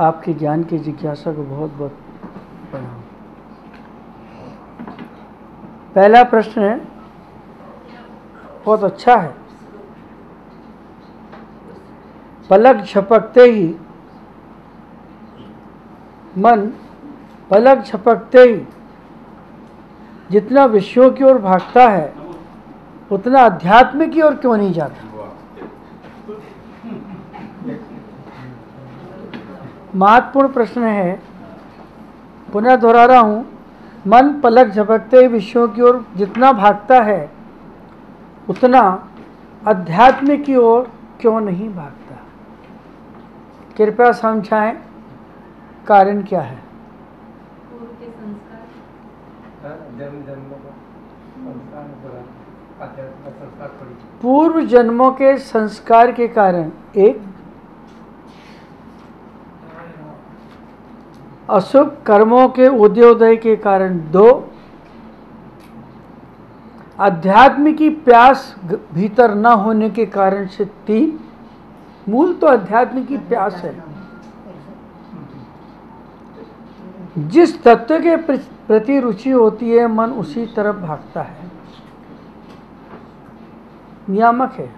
आपके ज्ञान की जिज्ञासा को बहुत बहुत प्रणाम। पहला प्रश्न है, बहुत अच्छा है। पलक झपकते ही मन, पलक झपकते ही जितना विषयों की ओर भागता है उतना अध्यात्म की ओर क्यों नहीं जाता? महत्वपूर्ण प्रश्न है। पुनः दोहरा रहा हूं, मन पलक झपकते ही विषयों की ओर जितना भागता है उतना अध्यात्म की ओर क्यों नहीं भागता? कृपया समझाएं, कारण क्या है? पूर्व जन्मों के संस्कार के कारण, एक, अशुभ कर्मों के उदयोदय के कारण, दो, अध्यात्म की प्यास भीतर न होने के कारण से, तीन, मूल तो अध्यात्म की प्यास है। जिस तत्व के प्रति रुचि होती है मन उसी तरफ भागता है। नियामक है।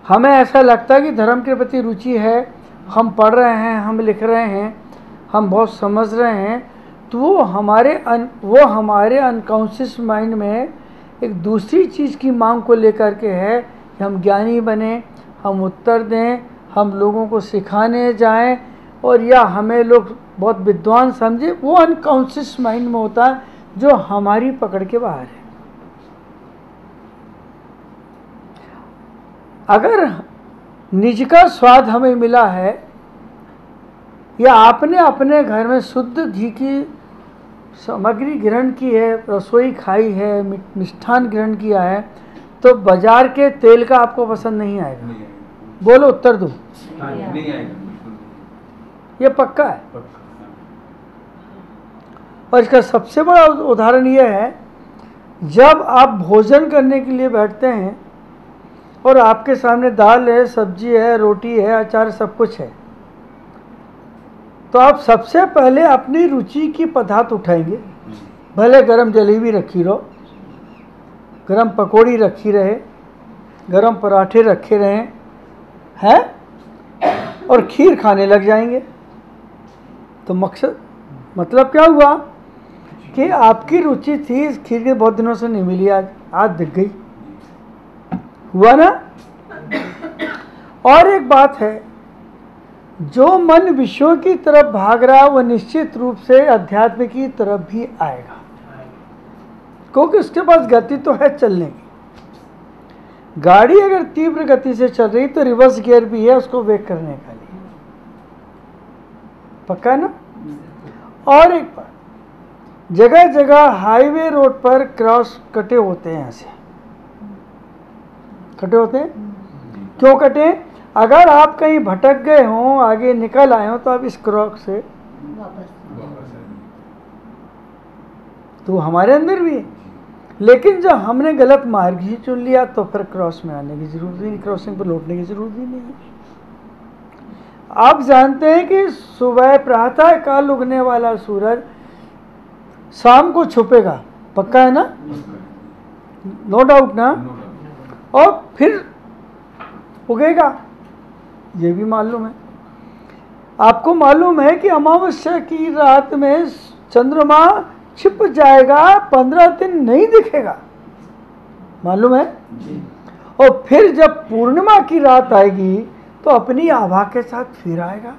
हमें ऐसा लगता है कि धर्म के प्रति रुचि है, हम पढ़ रहे हैं, हम लिख रहे हैं, हम बहुत समझ रहे हैं, तो वो हमारे अनकॉन्शियस माइंड में एक दूसरी चीज़ की मांग को लेकर के है कि हम ज्ञानी बने, हम उत्तर दें, हम लोगों को सिखाने जाएं, और या हमें लोग बहुत विद्वान समझे। वो अनकॉन्शियस माइंड में होता है जो हमारी पकड़ के बाहर है। अगर निज का स्वाद हमें मिला है या आपने अपने घर में शुद्ध घी की सामग्री ग्रहण की है, रसोई खाई है, मिष्ठान ग्रहण किया है, तो बाजार के तेल का आपको पसंद नहीं आएगा। बोलो, उत्तर दो। नहीं आएगा, ये पक्का है। और इसका सबसे बड़ा उदाहरण यह है, जब आप भोजन करने के लिए बैठते हैं और आपके सामने दाल है, सब्जी है, रोटी है, अचार, सब कुछ है, तो आप सबसे पहले अपनी रुचि की पदार्थ उठाएंगे। भले गरम जलेबी रखी रहो, गरम पकौड़ी रखी रहे, गरम पराठे रखे रहे हैं, और खीर खाने लग जाएंगे। तो मतलब क्या हुआ कि आपकी रुचि थी इस खीर के, बहुत दिनों से नहीं मिली, आज दिख गई। हुआ ना? और एक बात है, जो मन विषयों की तरफ भाग रहा है वो निश्चित रूप से अध्यात्म की तरफ भी आएगा, क्योंकि उसके पास गति तो है चलने की। गाड़ी अगर तीव्र गति से चल रही तो रिवर्स गियर भी है उसको ब्रेक करने का लिए। पक्का है ना? और एक बात, जगह जगह हाईवे रोड पर क्रॉस कटे होते हैं, ऐसे कटे होते हैं। क्यों कटे? अगर आप कहीं भटक गए हों, आगे निकल आए हों, तो आप इस क्रॉस से वापस, तो हमारे अंदर भी है। लेकिन जब हमने गलत मार्ग ही चुन लिया तो फिर क्रॉस में आने की जरूरत ही नहीं, क्रॉसिंग पर लौटने की जरूरत ही नहीं है। आप जानते हैं कि सुबह प्रातः काल उगने वाला सूरज शाम को छुपेगा, पक्का है ना? नो डाउट ना? और फिर उगेगा, ये भी मालूम है। आपको मालूम है कि अमावस्या की रात में चंद्रमा छिप जाएगा, 15 दिन नहीं दिखेगा, मालूम है? और फिर जब पूर्णिमा की रात आएगी तो अपनी आभा के साथ फिर आएगा,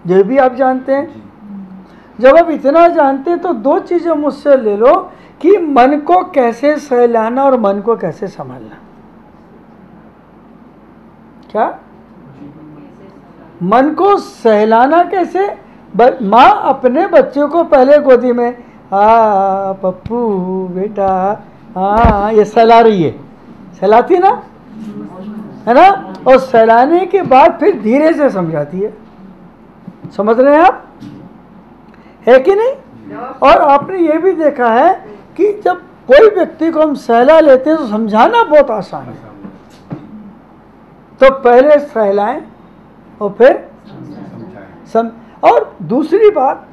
ये भी आप जानते हैं। जब आप इतना जानते हैं तो दो चीजें मुझसे ले लो कि मन को कैसे सहलाना और मन को कैसे संभालना। क्या? मन को सहलाना कैसे? माँ अपने बच्चे को पहले गोदी में पप्पू बेटा ये सहला रही है, सहलाती ना, है ना? और सहलाने के बाद फिर धीरे से समझाती है। समझ रहे हैं आप? है कि नहीं? और आपने ये भी देखा है कि जब कोई व्यक्ति को हम सहला लेते हैं तो समझाना बहुत आसान है। तो पहले सहलाएं, और फिर और दूसरी बात,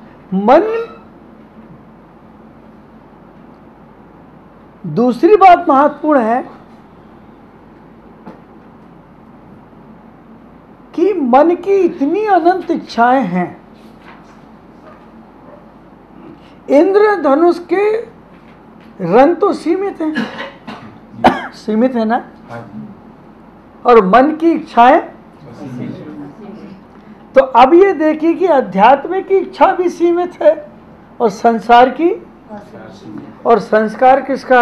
दूसरी बात महत्वपूर्ण है कि मन की इतनी अनंत इच्छाएं हैं। इंद्रधनुष के रंग तो सीमित हैं, सीमित है ना, और मन की इच्छाएं। तो अब ये देखिए कि अध्यात्म की इच्छा भी सीमित है और संसार की, और संस्कार किसका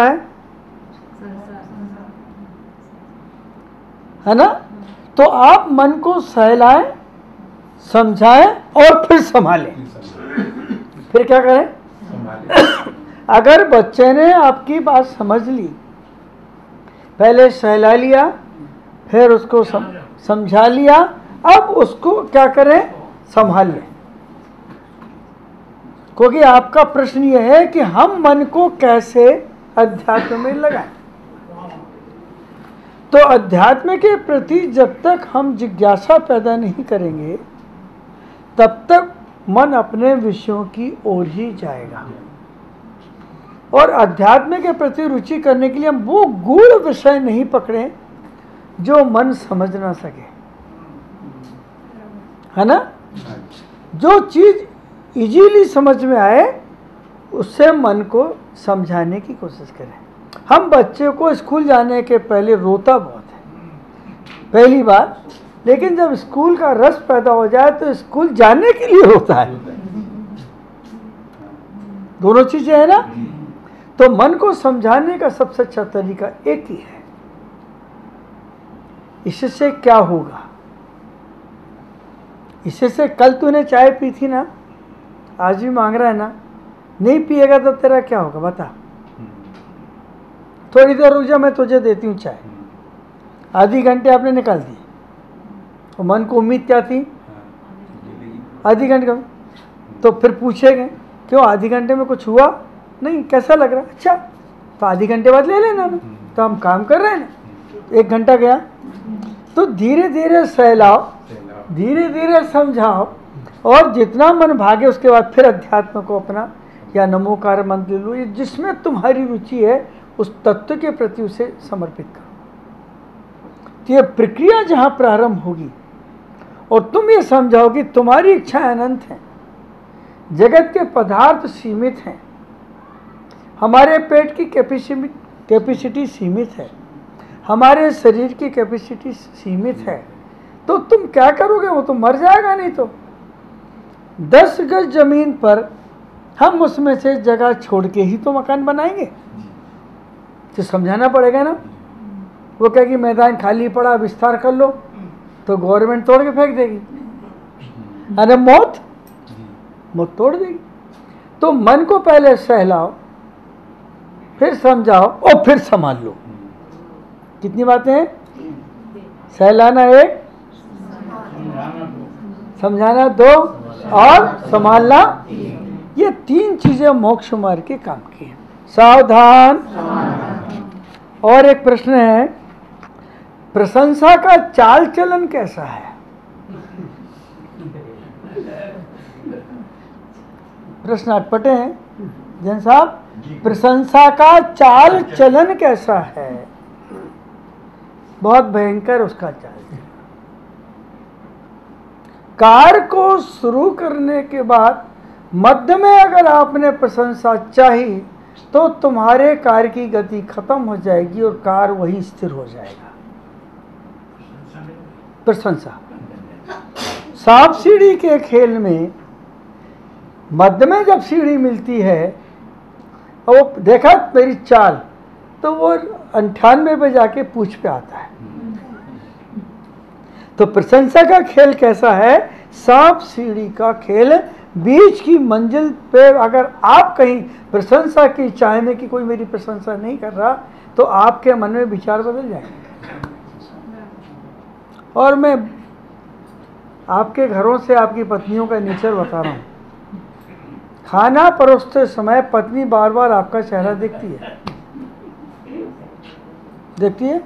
है ना। तो आप मन को सहलाएं, समझाएं और फिर संभालें। फिर क्या करें? अगर बच्चे ने आपकी बात समझ ली, पहले सहला लिया, फिर उसको समझा लिया, अब उसको क्या करें? संभाल लें। क्योंकि आपका प्रश्न यह है कि हम मन को कैसे अध्यात्म में लगाएं। तो अध्यात्म के प्रति जब तक हम जिज्ञासा पैदा नहीं करेंगे, तब तक मन अपने विषयों की ओर ही जाएगा। और अध्यात्म के प्रति रुचि करने के लिए हम वो गूढ़ विषय नहीं पकड़ें जो मन समझ ना सके, है ना। जो चीज इजीली समझ में आए उससे मन को समझाने की कोशिश करें। हम बच्चे को स्कूल जाने के पहले रोता बहुत है पहली बार, लेकिन जब स्कूल का रस पैदा हो जाए तो स्कूल जाने के लिए रोता है। दोनों चीजें है ना। तो मन को समझाने का सबसे अच्छा तरीका एक ही है। इससे क्या होगा? इससे कल तूने चाय पी थी ना, आज भी मांग रहा है ना, नहीं पिएगा तो तेरा क्या होगा बता। थोड़ी देर रुक जा, मैं तुझे देती हूँ चाय। आधी घंटे आपने निकाल दी और मन को उम्मीद क्या थी? आधी घंटे का। तो फिर पूछेंगे क्यों आधी घंटे में कुछ हुआ नहीं, कैसा लग रहा? अच्छा तो आधी घंटे बाद ले लेना ना, तो हम काम कर रहे हैं ना। 1 घंटा गया। तो धीरे धीरे सहलाओ, धीरे धीरे समझाओ, और जितना मन भागे उसके बाद फिर अध्यात्म को अपना या नमोकार मंत्र लो, ये जिसमें तुम्हारी रुचि है उस तत्व के प्रति उसे समर्पित करो। तो ये प्रक्रिया जहाँ प्रारंभ होगी और तुम ये समझाओ कि तुम्हारी इच्छाएं अनंत हैं, जगत के पदार्थ सीमित हैं, हमारे पेट की कैपेसिटी सीमित है, हमारे शरीर की कैपेसिटी सीमित है, तो तुम क्या करोगे? वो तो मर जाएगा। नहीं तो 10 गज जमीन पर हम उसमें से जगह छोड़ के ही तो मकान बनाएंगे। तो समझाना पड़ेगा ना। वो कहेगी मैदान खाली पड़ा, विस्तार कर लो, तो गवर्नमेंट तोड़ के फेंक देगी, अरे मौत तोड़ देगी। तो मन को पहले सहलाओ, फिर समझाओ और फिर संभाल लो। कितनी बातें हैं? सहलाना 1, समझाना 2 और संभालना। ये 3 चीजें मोक्ष मार्ग के काम की हैं। सावधान। और एक प्रश्न है, प्रशंसा का चाल चलन कैसा है? प्रश्न अटपटे हैं जैन साहब। प्रशंसा का चाल चलन कैसा है? बहुत भयंकर उसका चाल चलन। कार्य को शुरू करने के बाद मध्य में अगर आपने प्रशंसा चाही तो तुम्हारे कार्य की गति खत्म हो जाएगी और कार्य वहीं स्थिर हो जाएगा। प्रशंसा। सांप सीढ़ी के खेल में मध्य में जब सीढ़ी मिलती है और वो देखा मेरी चाल, तो वो 98 पे जाके पूछ पे आता है। तो प्रशंसा का खेल कैसा है? सांप सीढ़ी का खेल। बीच की मंजिल पे अगर आप कहीं प्रशंसा की चाह में कि कोई मेरी प्रशंसा नहीं कर रहा, तो आपके मन में विचार बदल जाएंगे। और मैं आपके घरों से आपकी पत्नियों का नेचर बता रहा हूँ। खाना परोसते समय पत्नी बार बार आपका चेहरा देखती है,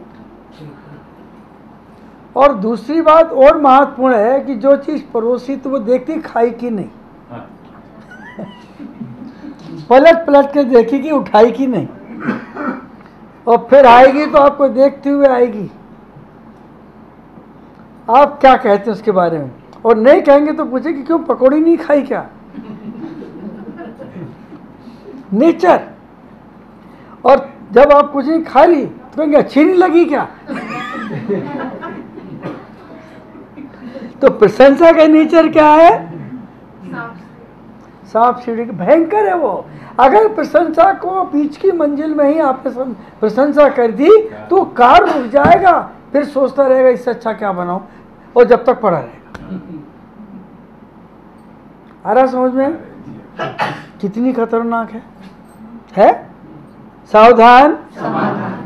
और दूसरी बात और महत्वपूर्ण है कि जो चीज़ परोसी तो वो देखती खाई कि नहीं, पलट पलट के देखी कि उठाई कि नहीं, और फिर आएगी तो आपको देखते हुए आएगी। आप क्या कहते हैं उसके बारे में? और नहीं कहेंगे तो पूछे कि क्यों पकौड़ी नहीं खाई क्या? नेचर। और जब आप कुछ नहीं खा ली तो कहेंगे अच्छी नहीं लगी क्या? तो प्रशंसा का नेचर क्या है? सांप सीढ़ी भयंकर है वो। अगर प्रशंसा को बीच की मंजिल में ही आपने प्रशंसा कर दी तो कार रुक जाएगा, फिर सोचता रहेगा इससे अच्छा क्या बनाऊं, और जब तक पड़ा रहेगा। आ रहा समझ में? कितनी खतरनाक है? सावधान।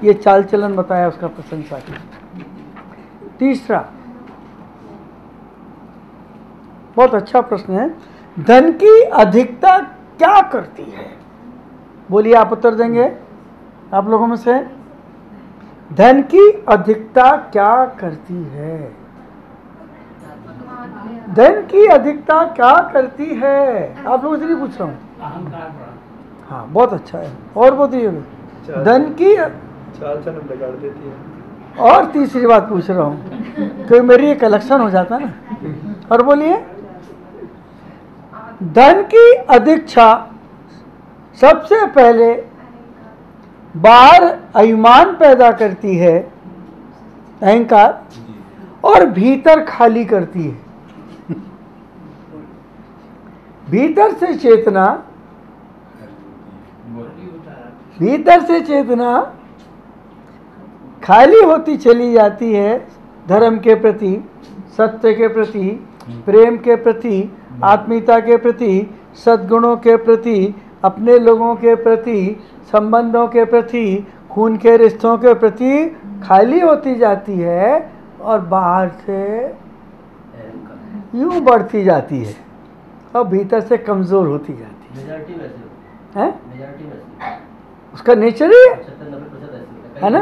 ये चाल चलन बताया उसका प्रशंसा की। तीसरा बहुत अच्छा प्रश्न है, धन की अधिकता क्या करती है? बोलिए, आप उत्तर देंगे आप लोगों में से। धन की अधिकता क्या करती है? धन की अधिकता क्या करती है? आप लोगों से नहीं पूछ रहा हूँ। हाँ, बहुत अच्छा है। और बोलिए, धन की चाल चलन बिगाड़ देती है। और तीसरी बात पूछ रहा हूँ क्योंकि मेरी एक कलेक्शन हो जाता है ना। और बोलिए, धन की अधिकता सबसे पहले बाहर अभिमान पैदा करती है, अहंकार, और भीतर खाली करती है। भीतर से चेतना खाली होती चली जाती है, धर्म के प्रति, सत्य के प्रति, प्रेम के प्रति, आत्मीयता के प्रति, सद्गुणों के प्रति, अपने लोगों के प्रति, संबंधों के प्रति, खून के रिश्तों के प्रति खाली होती जाती है, और बाहर से यूं बढ़ती जाती है और भीतर से कमज़ोर होती जाती है। उसका नेचर ही है ना।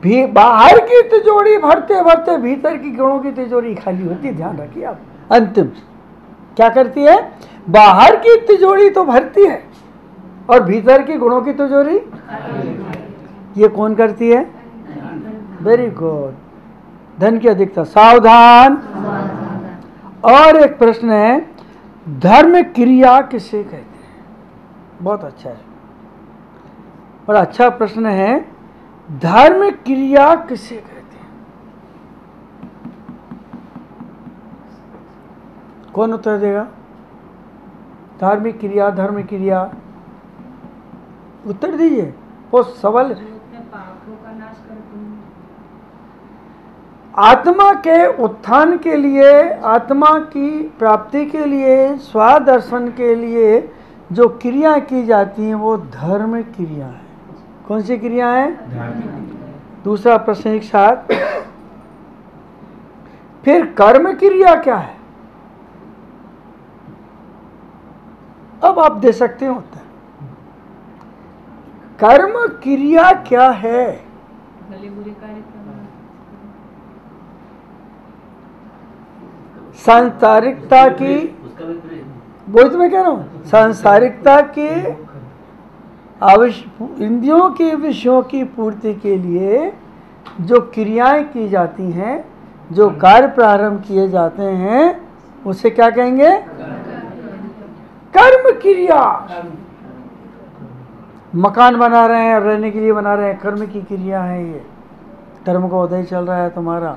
भी बाहर की तिजोरी भरते भरते भीतर की गुणों की तिजोरी खाली होती है। ध्यान रखिए आप। अंतिम क्या करती है? बाहर की तिजोरी तो भरती है और भीतर की गुणों की तिजोरी ये कौन करती है? वेरी गुड, धन की अधिकता। सावधान। और एक प्रश्न है, धर्म क्रिया किसे कहते हैं? बहुत अच्छा है, बड़ा अच्छा प्रश्न है। धर्म क्रिया किसे कहते हैं? कौन उत्तर देगा? धार्मिक क्रिया, धर्म क्रिया, उत्तर दीजिए। वो सवाल आत्मा के उत्थान के लिए, आत्मा की प्राप्ति के लिए, स्वादर्शन के लिए जो क्रिया की जाती हैं वो धर्म क्रिया है। कौन सी क्रिया है? दूसरा प्रश्न एक साथ। फिर कर्म क्रिया क्या है? अब आप दे सकते हो उत्तर। कर्म क्रिया क्या है? सांसारिकता की, वही तो मैं कह रहा हूं, सांसारिकता के इंद्रियों के विषयों की पूर्ति के लिए जो क्रियाएं की जाती हैं, जो कार्य प्रारंभ किए जाते हैं, उसे क्या कहेंगे? कर्म क्रिया। मकान बना रहे हैं, रहने के लिए बना रहे हैं, कर्म की क्रिया है ये। कर्म का उदय चल रहा है तुम्हारा।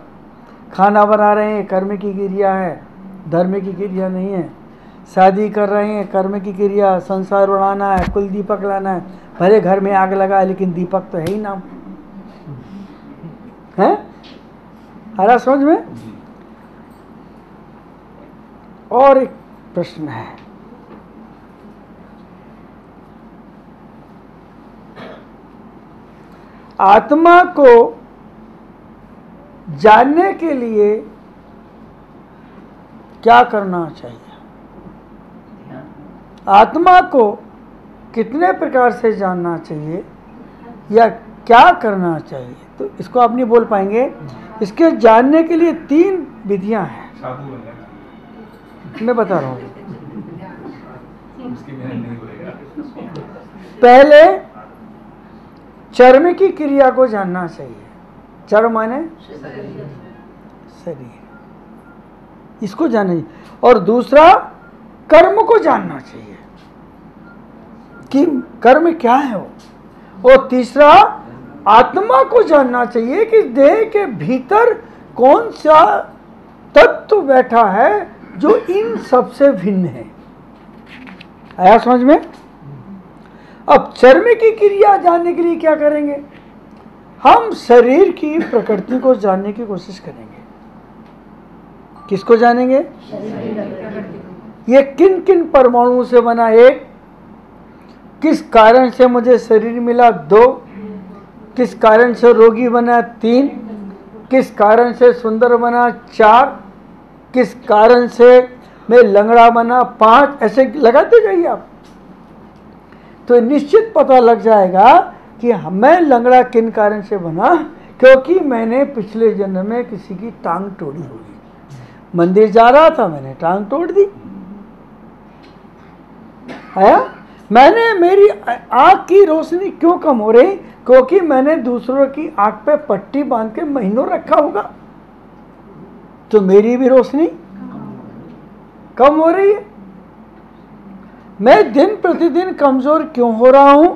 खाना बना रहे हैं, कर्म की क्रिया है, धर्म की क्रिया नहीं है। शादी कर रहे हैं, कर्म की क्रिया, संसार उड़ाना है, कुल दीपक लाना है। भले घर में आग लगा है लेकिन दीपक तो है ही ना, है? आ रहा समझ में? और एक प्रश्न है, आत्मा को जानने के लिए क्या करना चाहिए? आत्मा को कितने प्रकार से जानना चाहिए, या क्या करना चाहिए, तो इसको आप नहीं बोल पाएंगे। इसके जानने के लिए 3 विधियां हैं, मैं बता रहा हूँ। पहले चर्म की क्रिया को जानना चाहिए। चर्म माने शरीर, इसको जानना चाहिए। और दूसरा कर्म को जानना चाहिए कि कर्म क्या है वो। और तीसरा आत्मा को जानना चाहिए कि देह के भीतर कौन सा तत्व बैठा है जो इन सबसे भिन्न है। आया समझ में? अब चर्म की क्रिया जानने के लिए क्या करेंगे? हम शरीर की प्रकृति को जानने की कोशिश करेंगे। किसको जानेंगे? ये किन किन परमाणुओं से बना? 1, किस कारण से मुझे शरीर मिला? 2, किस कारण से रोगी बना? 3, किस कारण से सुंदर बना? 4, किस कारण से मैं लंगड़ा बना? 5। ऐसे लगाते जाइए आप, तो निश्चित पता लग जाएगा कि मैं लंगड़ा किन कारण से बना, क्योंकि मैंने पिछले जन्म में किसी की टांग तोड़ी होगी। मंदिर जा रहा था, मैंने टांग तोड़ दी। आया? मैंने मेरी आँख की रोशनी क्यों कम हो रही? क्योंकि मैंने दूसरों की आँख पे पट्टी बांध के महीनों रखा होगा, तो मेरी भी रोशनी कम हो रही है। मैं दिन प्रतिदिन कमजोर क्यों हो रहा हूं?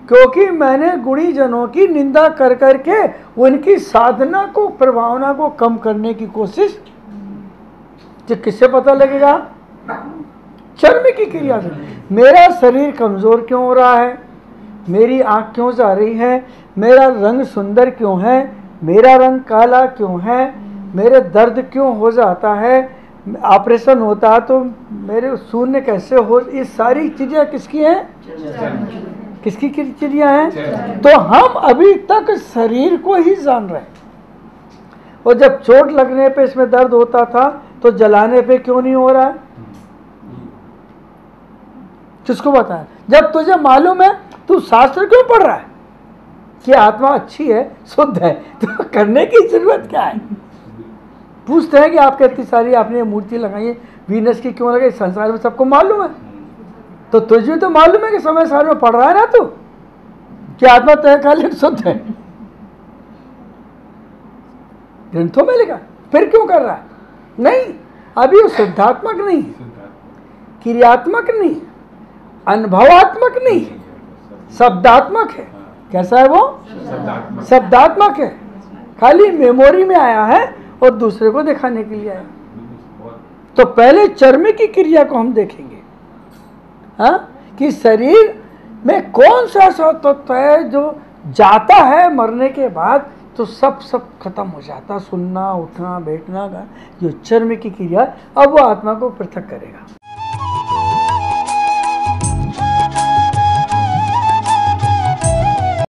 क्योंकि मैंने गुणीजनों की निंदा कर करके उनकी साधना को, प्रभावना को कम करने की कोशिश। तो किससे पता लगेगा? चर्म की क्रिया से। मेरा शरीर कमजोर क्यों हो रहा है? मेरी आँख क्यों जा रही है? मेरा रंग सुंदर क्यों है? मेरा रंग काला क्यों है? मेरे दर्द क्यों हो जाता है? ऑपरेशन होता है तो मेरे शून्य कैसे हो? ये सारी चीजें किसकी हैं? किसकी चीजें हैं? तो हम अभी तक शरीर को ही जान रहे हैं। और जब चोट लगने पे इसमें दर्द होता था तो जलाने पे क्यों नहीं हो रहा है? किसको बताया? जब तुझे मालूम है, तू शास्त्र क्यों पढ़ रहा है कि आत्मा अच्छी है, शुद्ध है, तो करने की जरूरत क्या है? पूछते हैं कि आपके इतनी सारी आपने मूर्ति लगाई है, वीनस की क्यों लगाई? संसार में सबको मालूम है, तो तुझे तो मालूम है कि समय सार में पढ़ रहा है ना तू कि आत्मा तय कालिक शुद्ध है, ग्रंथों में लिखा। फिर क्यों कर रहा है? नहीं, अभी वो शुद्धात्मक नहीं, क्रियात्मक नहीं, अनुभवात्मक नहीं, शब्दात्मक है। कैसा है वो? शब्दात्मक है। खाली मेमोरी में आया है और दूसरे को दिखाने के लिए आया। तो पहले चर्म की क्रिया को हम देखेंगे, हाँ, कि शरीर में कौन सा ऐसा तत्व है जो जाता है मरने के बाद तो सब खत्म हो जाता, सुनना, उठना, बैठना का जो चर्म की क्रिया, अब वो आत्मा को पृथक करेगा।